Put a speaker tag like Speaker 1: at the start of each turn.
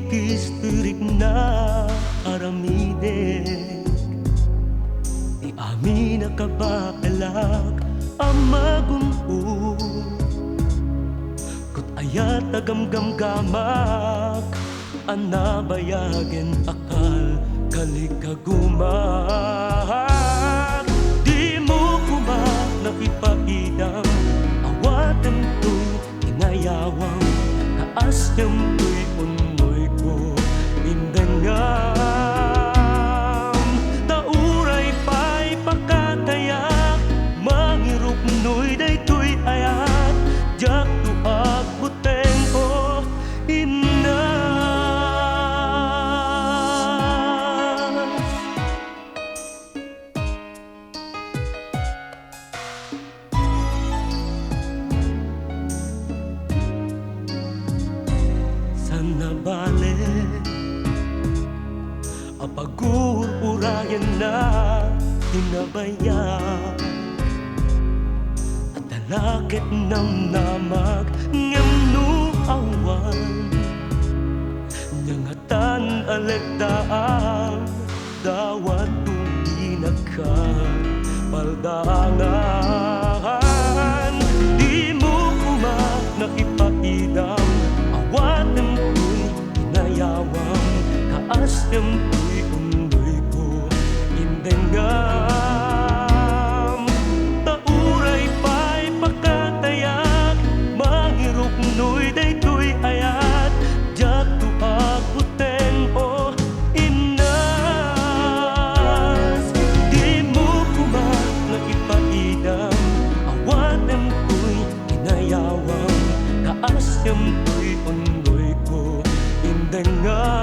Speaker 1: Ikistirik na aramide Di amin nakabaalak ang magunho Kut ayat agamgamgamak ang nabayagen akal kalikagumak Di mo kumak na ipaidam awatan to'y inayawang kaasyam to'y unoy ko indangam Tauray pa'y pakatayak mangirok no'y daytoy ayat jak tuag buteng ko ina Nabalik Apag-uurayan na hinabayan At alakit ng namag ngamno awan Nyangatan alegdaan dawat tuminakan paldangan Di mo kumak na ipaidam awatan yawang kaasyam to'y undoy ko indengam Tauray pa'y pakatayak mangirok no'y daytoy ayat jak tuag buteng o inas Di mo kumak na ipaidam awatan ko'y inayawang kaasyam to'y undoy ko indengam